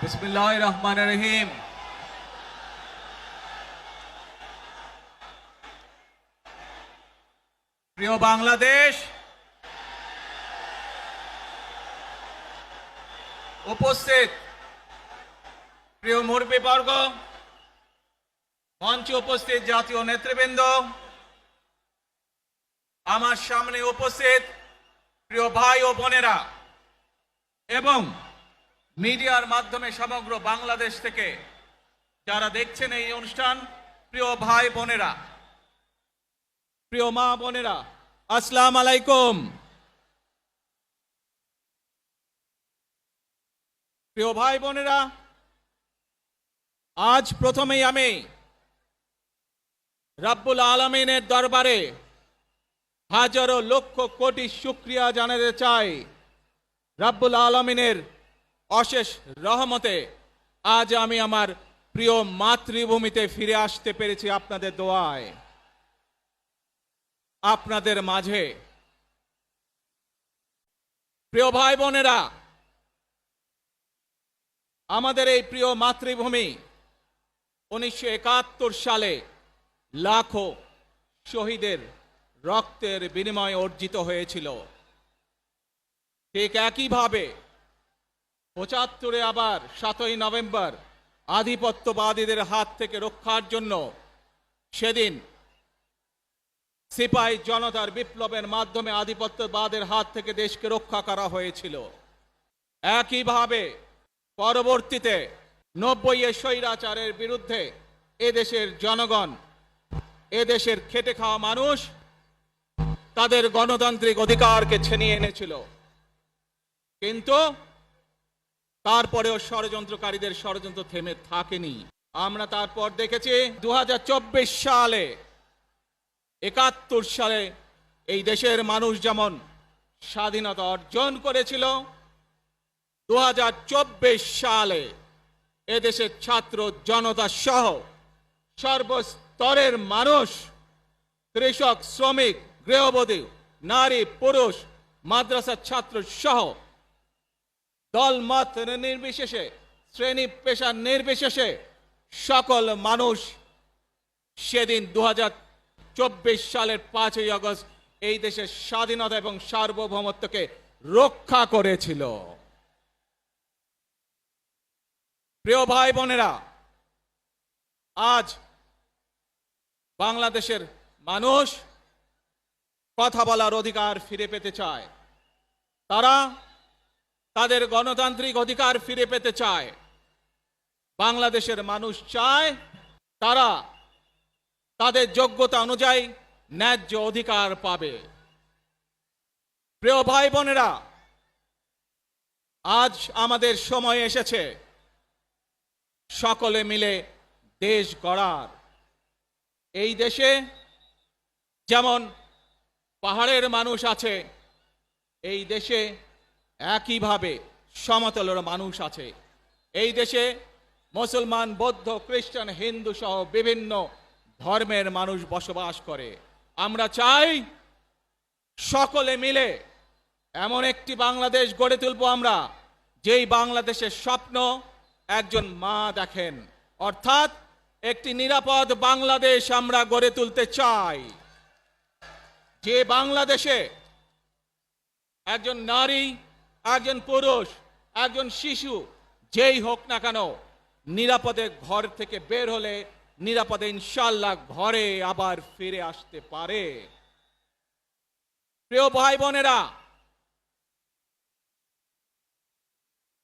বিসমিল্লাহির রহমানির রহিম। প্রিয় বাংলাদেশ, উপস্থিত প্রিয় মুরব্বীবর্গ, মঞ্চে উপস্থিত জাতীয় নেতৃবৃন্দ, আমার সামনে উপস্থিত প্রিয় ভাই ও বোনেরা এবং মিডিয়ার মাধ্যমে সমগ্র বাংলাদেশ থেকে যারা দেখছেন এই অনুষ্ঠান, প্রিয় ভাই বোনেরা, প্রিয় মা বোনেরা, আসসালামু আলাইকুম। প্রিয় ভাই বোনেরা, আজ প্রথমেই আমি রব্বুল আলামিনের দরবারে হাজারো লক্ষ কোটি শুকরিয়া জানাতে চাই। রব্বুল আলামিনের অশেষ রহমতে আজ আমি আমার প্রিয় মাতৃভূমিতে ফিরে আসতে পেরেছি আপনাদের দোয়ায়। আপনাদের মাঝে প্রিয় ভাই বোনেরা, আমাদের এই প্রিয় মাতৃভূমি 1971 সালে লাখো শহীদের রক্তের বিনিময়ে অর্জিত হয়েছিল। ঠিক একইভাবে 75-এ আবার 7ই নভেম্বর আধিপত্যবাদীদের হাত থেকে রক্ষার জন্য সেদিন সিপাহী জনতার বিপ্লবের মাধ্যমে আধিপত্যবাদের হাত থেকে দেশকে রক্ষা করা হয়েছিল। একইভাবে পরবর্তীতে 90-এ স্বৈরাচারের বিরুদ্ধে এদেশের জনগণ, এদেশের খেটে খাওয়া মানুষ তাদের গণতান্ত্রিক অধিকারকে ছিনিয়ে এনেছিল। কিন্তু তারপরেও ষড়যন্ত্রকারীদের ষড়যন্ত্র থেমে থাকেনি। আমরা তারপর দেখেছি 2024 সালে, 71 সালে এই দেশের মানুষ যেমন স্বাধীনতা অর্জন করেছিল, 2024 সালে এদেশের ছাত্র জনতা সহ সর্বস্তরের মানুষ, কৃষক, শ্রমিক, গৃহবধূ, নারী, পুরুষ, মাদ্রাসার ছাত্র সহ দল মত নির্বিশেষে, শ্রেণী পেশা নির্বিশেষে সকল মানুষ সেদিন 2024 সালের 5ই আগস্ট এই দেশের স্বাধীনতা এবং সার্বভৌমত্বকে রক্ষা করেছিল। প্রিয় ভাই বোনেরা, আজ বাংলাদেশের মানুষ কথা বলার অধিকার ফিরে পেতে চায়। তারা তাদের গণতান্ত্রিক অধিকার ফিরে পেতে চায়। বাংলাদেশের মানুষ চায় তারা তাদের যোগ্যতা অনুযায়ী ন্যায্য অধিকার পাবে। প্রিয় ভাই বোনেরা, আজ আমাদের সময় এসেছে সকলে মিলে দেশ গড়ার। এই দেশে যেমন পাহাড়ের মানুষ আছে, এই দেশে একইভাবে সমতলের মানুষ আছে। এই দেশে মুসলমান, বৌদ্ধ, খ্রিস্টান, হিন্দু সহ বিভিন্ন ধর্মের মানুষ বসবাস করে। আমরা চাই সকলে মিলে এমন একটি বাংলাদেশ গড়ে তুলব আমরা, যেই বাংলাদেশের স্বপ্ন একজন মা দেখেন, অর্থাৎ একটি নিরাপদ বাংলাদেশ আমরা গড়ে তুলতে চাই। যে বাংলাদেশে একজন নারী, একজন পুরুষ, একজন শিশু যেই হোক না কেন নিরাপদে ঘর থেকে বের হলে নিরাপদে ইনশাআল্লাহ ঘরে আবার ফিরে আসতে পারে। প্রিয় ভাই বোনেরা,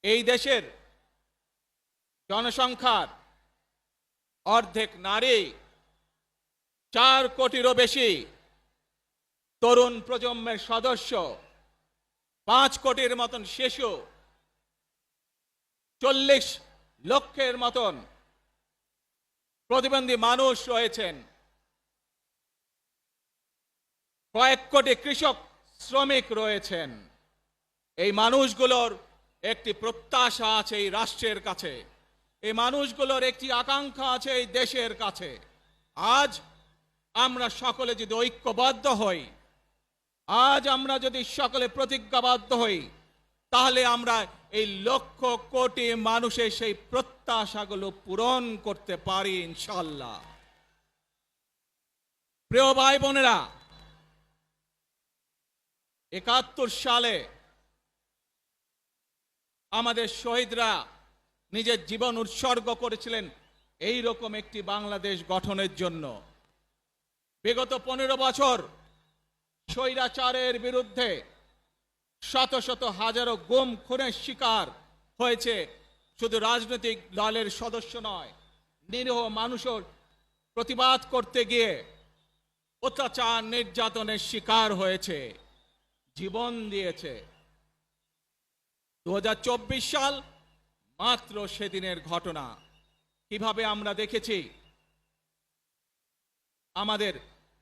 এই দেশের জনসংখ্যার অর্ধেক নারী, 4 কোটিরও বেশি তরুণ প্রজন্মের সদস্য, 5 কোটির মতন শিশু, 40 লক্ষের মতন প্রতিবন্ধী মানুষ রয়েছেন, কয়েক কোটি কৃষক, শ্রমিক রয়েছেন। এই মানুষগুলোর একটি প্রত্যাশা আছে এই রাষ্ট্রের কাছে, এই মানুষগুলোর একটি আকাঙ্ক্ষা আছে এই দেশের কাছে। আজ আমরা সকলে যদি ঐক্যবদ্ধ হই, আজ আমরা যদি সকলে প্রতিজ্ঞাবদ্ধ হই, তাহলে আমরা এই লক্ষ কোটি মানুষের সেই প্রত্যাশাগুলো পূরণ করতে পারি ইনশাআল্লাহ। প্রিয় ভাই বোনেরা, ৭১ সালে আমাদের শহীদরা নিজের জীবন উৎসর্গ করেছিলেন এই রকম একটি বাংলাদেশ গঠনের জন্য। বিগত 15 বছর স্বৈরাচারের বিরুদ্ধে শত শত হাজারো গুম খুনের শিকার হয়েছে শুধু রাজনৈতিক দলের সদস্য নয়, নিরীহ মানুষের প্রতিবাদ করতে গিয়ে অত্যাচার নির্যাতনের শিকার হয়েছে, জীবন দিয়েছে। 2024 সাল মাত্র সেদিনের ঘটনা। কিভাবে আমরা দেখেছি আমাদের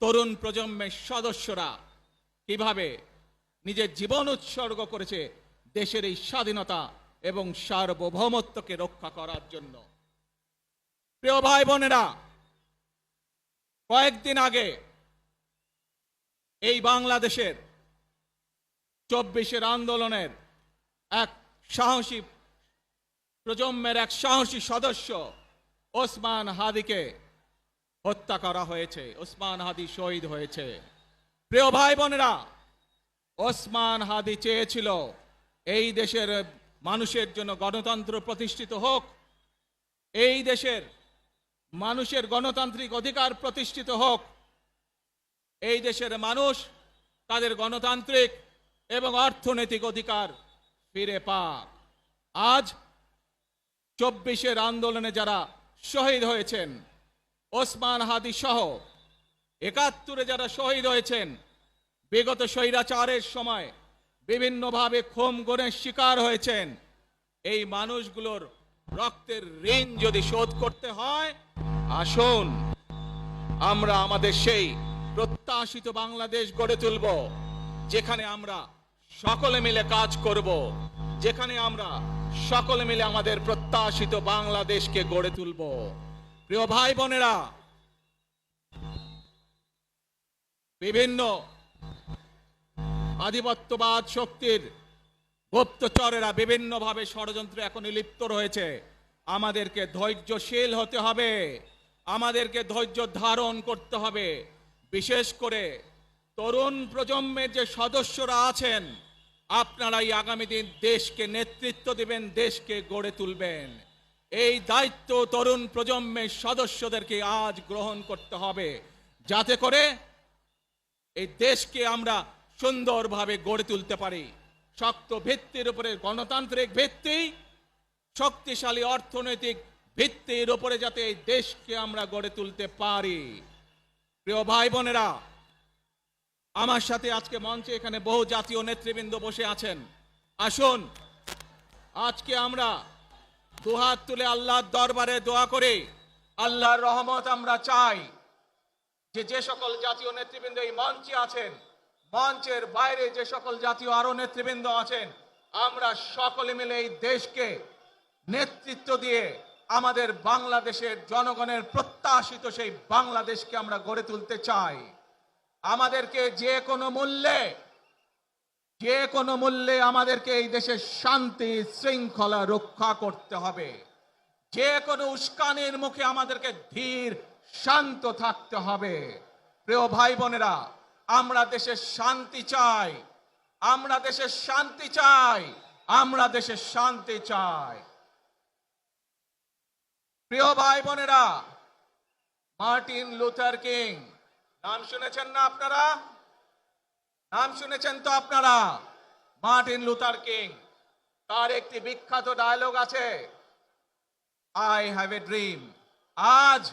তরুণ প্রজন্মের সদস্যরা কিভাবে নিজের জীবন উৎসর্গ করেছে দেশের এই স্বাধীনতা এবং সার্বভৌমত্বকে রক্ষা করার জন্য। প্রিয় ভাই বোনেরা, কয়েকদিন আগে এই বাংলাদেশের 24-এর আন্দোলনের এক সাহসী প্রজন্মের এক সাহসী সদস্য ওসমান হাদিকে হত্যা করা হয়েছে। ওসমান হাদি শহীদ হয়েছে। প্রিয় ভাই বোনেরা, ওসমান হাদি চেয়েছিল এই দেশের মানুষের জন্য গণতন্ত্র প্রতিষ্ঠিত হোক, এই দেশের মানুষের গণতান্ত্রিক অধিকার প্রতিষ্ঠিত হোক, এই দেশের মানুষ তাদের গণতান্ত্রিক এবং অর্থনৈতিক অধিকার ফিরে পাক। আজ 24-এর আন্দোলনে যারা শহীদ হয়েছেন, ওসমান হাদি সহ ৭১-এ যারা শহীদ হয়েছেন, বিগত স্বৈরাচারের সময় বিভিন্নভাবে খুন গুমের শিকার হয়েছেন, এই মানুষগুলোর রক্তের ঋণ যদি শোধ করতে হয়, আসুন আমরা আমাদের সেই প্রত্যাশিত বাংলাদেশ গড়ে তুলব, যেখানে আমরা সকলে মিলে কাজ করব, যেখানে আমরা সকলে মিলে আমাদের প্রত্যাশিত বাংলাদেশকে গড়ে তুলব। প্রিয় ভাই বোনেরা, বিভিন্ন আধিপত্যবাদ শক্তির গুপ্তচরেরা বিভিন্নভাবে ষড়যন্ত্রে এখন লিপ্ত রয়েছে। আমাদেরকে ধৈর্যশীল হতে হবে, আমাদেরকে ধৈর্য ধারণ করতে হবে। বিশেষ করে তরুণ প্রজন্মের যে সদস্যরা আছেন, আপনারাই আগামী দিন দেশকে নেতৃত্ব দিবেন, দেশকে গড়ে তুলবেন। এই দায়িত্ব তরুণ প্রজন্মের সদস্যদেরকে আজ গ্রহণ করতে হবে, যাতে করে এই দেশকে আমরা সুন্দরভাবে গড়ে তুলতে পারি। শক্ত ভিত্তির উপরে গণতান্ত্রিক ভিত্তি, শক্তিশালী অর্থনৈতিক ভিত্তির উপরে যাতে এই দেশকে আমরা গড়ে তুলতে পারি। প্রিয় ভাই বোনেরা, আমার সাথে আজকে মঞ্চে এখানে বহু জাতীয় নেতৃবৃন্দ বসে আছেন। আসুন আজকে আমরা দুহাত তুলে আল্লাহর দরবারে দোয়া করি, আল্লাহর রহমত আমরা চাই। যে সকল জাতীয় নেতৃবৃন্দ এই মঞ্চে আছেন, মঞ্চের বাইরে যে সকল জাতীয় আরো নেতৃবৃন্দ আছেন, আমরা সকলে মিলে এই দেশকে নেতৃত্ব দিয়ে আমাদের বাংলাদেশের জনগণের প্রত্যাশিত সেই বাংলাদেশকে আমরা গড়ে তুলতে চাই। আমাদেরকে যে কোনো মূল্যে আমাদেরকে এই দেশের শান্তি শৃঙ্খলা রক্ষা করতে হবে। যে কোনো উস্কানির মুখে আমাদেরকে ধীর শান্ত থাকতে হবে। প্রিয় ভাই বোনেরা, আমরা দেশের শান্তি চাই, আমরা দেশের শান্তি চাই, আমরা দেশের শান্তি চাই। প্রিয় ভাই বোনেরা, মার্টিন লুথার কিং নাম শুনেছেন না আপনারা? নাম শুনেছেন তো আপনারা? মার্টিন লুথার কিং, তার একটি বিখ্যাত ডায়লগ আছে, আই হ্যাভ এ ড্রিম। আজ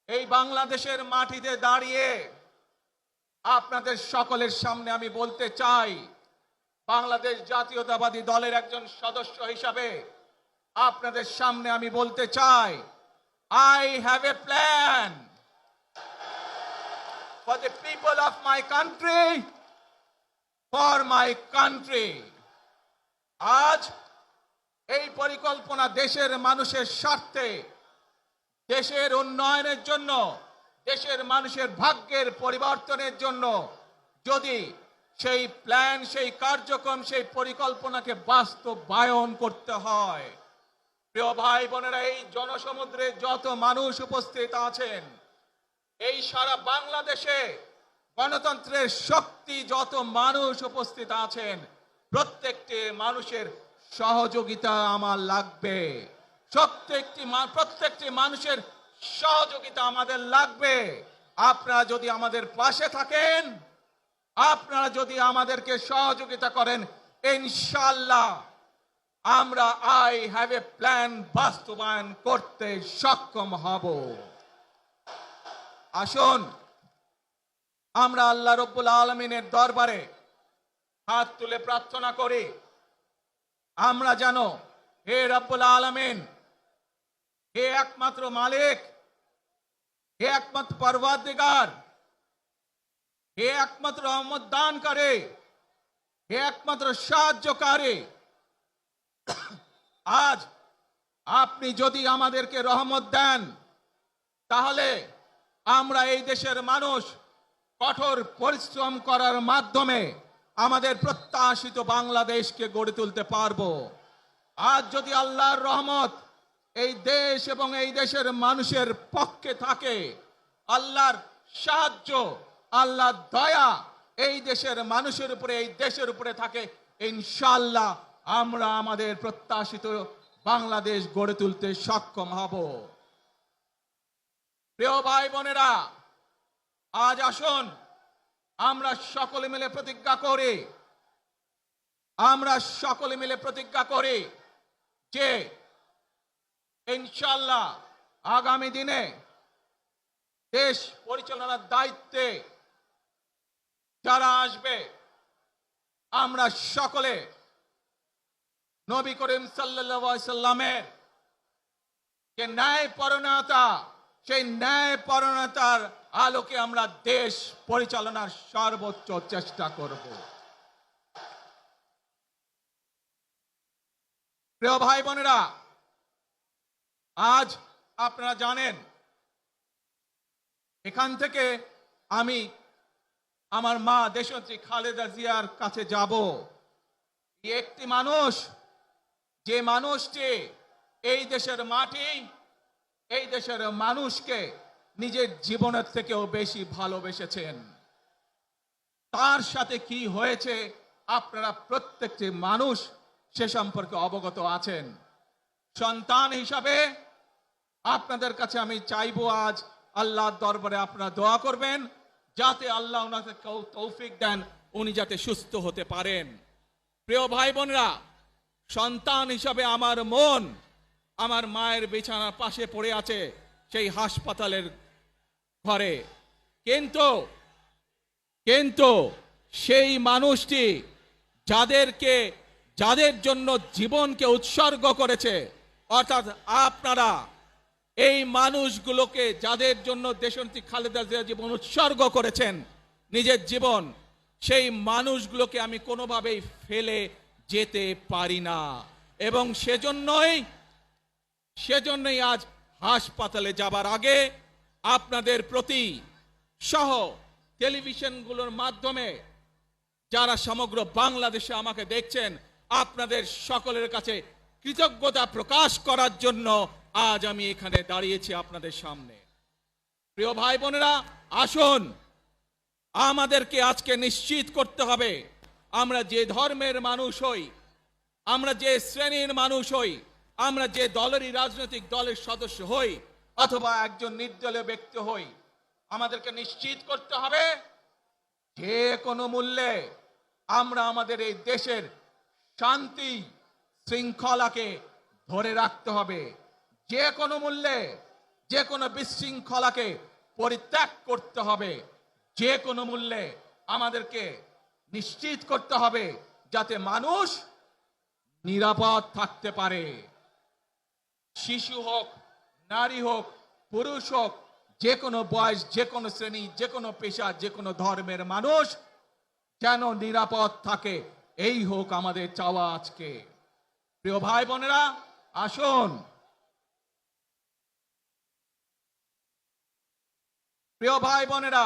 এই বাংলাদেশের মাটিতে দাঁড়িয়ে আপনাদের সকলের সামনে আমি বলতে চাই, বাংলাদেশ জাতীয়তাবাদী দলের একজন সদস্য হিসাবে আপনাদের সামনে আমি বলতে চাই, I have a plan for the people of my country, for my country. আজ এই পরিকল্পনা দেশের মানুষের স্বার্থে, দেশের উন্নয়নের জন্য, দেশের মানুষের ভাগ্যের পরিবর্তনের জন্য যদি সেই প্ল্যান, সেই কার্যক্রম, সেই পরিকল্পনাকে বাস্তবায়ন করতে হয়। প্রিয় ভাই বোনেরা, এই জনসমুদ্রে যত মানুষ উপস্থিত আছেন, এই সারা বাংলাদেশে গণতন্ত্রের শক্তি যত মানুষ উপস্থিত আছেন, প্রত্যেকটি মানুষের সহযোগিতা আমার লাগবে। প্রত্যেকটি মানুষের সহযোগিতা আমাদের লাগবে। আপনারা যদি আমাদের পাশে থাকেন, আপনারা যদি আমাদেরকে সহযোগিতা করেন, ইনশাআল্লাহ আমরা আই হ্যাভ এ প্ল্যান বাস্তবায়ন করতে সক্ষম হব। আসুন আমরা আল্লাহ রব্বুল আলামিনের দরবারে হাত তুলে প্রার্থনা করি, আমরা যেন, হে রব্বুল আলামিন, হে একমাত্র মালিক, হে একমাত্র পরওয়ারদিগার, হে একমাত্র রহমত দানকারী, হে একমাত্র সাহায্যকারী, আজ আপনি যদি আমাদেরকে রহমত দেন, তাহলে আমরা এই দেশের মানুষ কঠোর পরিশ্রম করার মাধ্যমে আমাদের প্রত্যাশিত বাংলাদেশকে গড়ে তুলতে পারবো। আজ যদি আল্লাহর রহমত এই দেশ এবং এই দেশের মানুষের পক্ষে থাকে, আল্লাহর সাহায্য, আল্লাহর দয়া এই দেশের মানুষের উপরে, এই দেশের উপরে থাকে, ইনশাআল্লাহ আমরা আমাদের প্রত্যাশিত বাংলাদেশ গড়ে তুলতে সক্ষম হব। প্রিয় ভাই বোনেরা, আজ আসুন আমরা সকলে মিলে প্রতিজ্ঞা করি, আমরা সকলে মিলে প্রতিজ্ঞা করি যে ইনশাআল্লাহ আগামী দিনে দেশ পরিচালনার দায়িত্বে যারা আসবে, আমরা সকলে নবী করিম সাল্লাল্লাহু আলাইহি সাল্লামের যে ন্যায়পরায়ণতা, সেই ন্যায়পরায়ণতার আলোকে আমরা দেশ পরিচালনার সর্বোচ্চ চেষ্টা করব। প্রিয় ভাই বোনেরা, আজ আপনারা জানেন এখান থেকে আমি আমার মা দেশনেত্রী খালেদা জিয়ার কাছে যাব। একটি মানুষ, যে মানুষটি এই দেশের মাটি, এই দেশের মানুষকে নিজের জীবনের থেকেও বেশি ভালোবেসেছেন, তার সাথে কি হয়েছে আপনারা প্রত্যেকটি মানুষ সে সম্পর্কে অবগত আছেন। সন্তান হিসাবে আপনাদের কাছে আমি চাইবো, আজ আল্লাহর দরবারে আপনারা দোয়া করবেন যাতে আল্লাহ ওনাকে তৌফিক দেন, উনি যাতে সুস্থ হতে পারেন। প্রিয় ভাই বোনেরা, সন্তান হিসাবে আমার মন আমার মায়ের বিছানার পাশে পড়ে আছে সেই হাসপাতালের ঘরে, কিন্তু সেই মানুষটি যাদের জন্য জীবনকে উৎসর্গ করেছে, অর্থাৎ আপনারা এই মানুষগুলোকে, যাদের জন্য দেশনেত্রী খালেদা জিয়া জীবন উৎসর্গ করেছেন, নিজের জীবন, সেই মানুষগুলোকে আমি কোনোভাবেই ফেলে যেতে পারি না। এবং সেজন্যই আজ হাসপাতালে যাবার আগে আপনাদের প্রতি সহ টেলিভিশনগুলোর মাধ্যমে যারা সমগ্র বাংলাদেশে আমাকে দেখছেন, আপনাদের সকলের কাছে কৃতজ্ঞতা প্রকাশ করার জন্য আজ আমি এখানে দাঁড়িয়েছি আপনাদের সামনে। প্রিয় ভাই বোনেরা, আসুন আমাদেরকে আজকে নিশ্চিত করতে হবে, আমরা যে ধর্মের মানুষ হই, আমরা যে শ্রেণীর মানুষ হই, আমরা যে দলেরই রাজনৈতিক দলের সদস্য হই অথবা একজন নির্দলীয় ব্যক্তি হই, আমাদেরকে নিশ্চিত করতে হবে যে কোনো মূল্যে আমরা আমাদের এই দেশের শান্তি শৃঙ্খলাকে ধরে রাখতে হবে। যে কোনো মূল্যে যে কোনো বিশৃঙ্খলাকে পরিত্যাগ করতে হবে। যে কোনো মূল্যে আমাদেরকে নিশ্চিত করতে হবে যাতে মানুষ নিরাপদ থাকতে পারে। শিশু হোক, নারী হোক, পুরুষ হোক, যে কোনো বয়স, যে কোনো শ্রেণী, যে কোনো পেশা, যে কোনো ধর্মের মানুষ যেন নিরাপদ থাকে, এই হোক আমাদের চাওয়া আজকে। প্রিয় ভাই বোনেরা, আসুন প্রিয় ভাই বোনেরা,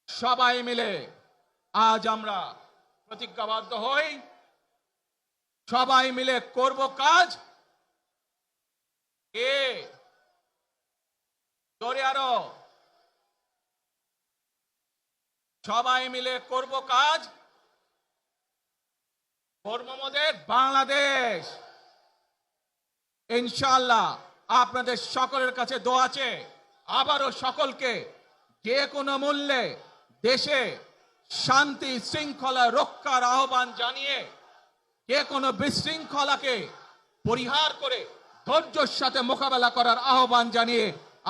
সবাই মিলে আজ আমরা প্রতিজ্ঞাবদ্ধ হই, সবাই মিলে করব কাজ। কে জোরে আরো, সবাই মিলে করব কাজ, কর্মমোদের বাংলাদেশ। ইনশাআল্লাহ আপনাদের সকলের কাছে দোয়া আছে, আবারও সকলকে যে কোনো মূল্যে দেশে শান্তি শৃঙ্খলা রক্ষার আহ্বান জানিয়ে যে কোনো বিশৃঙ্খলাকে পরিহার করে ধৈর্যের সাথে মোকাবেলা করার আহ্বান জানিয়ে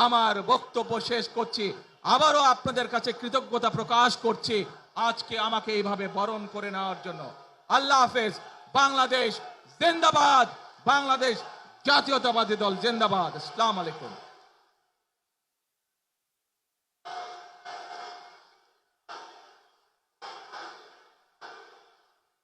আমার বক্তব্য শেষ করছি। আবারও আপনাদের কাছে কৃতজ্ঞতা প্রকাশ করছি আজকে আমাকে এইভাবে বরণ করে নেওয়ার জন্য। আল্লাহ হাফেজ। বাংলাদেশ জিন্দাবাদ, বাংলাদেশ জাতীয়তাবাদী দল জিন্দাবাদ। আসসালামু আলাইকুম।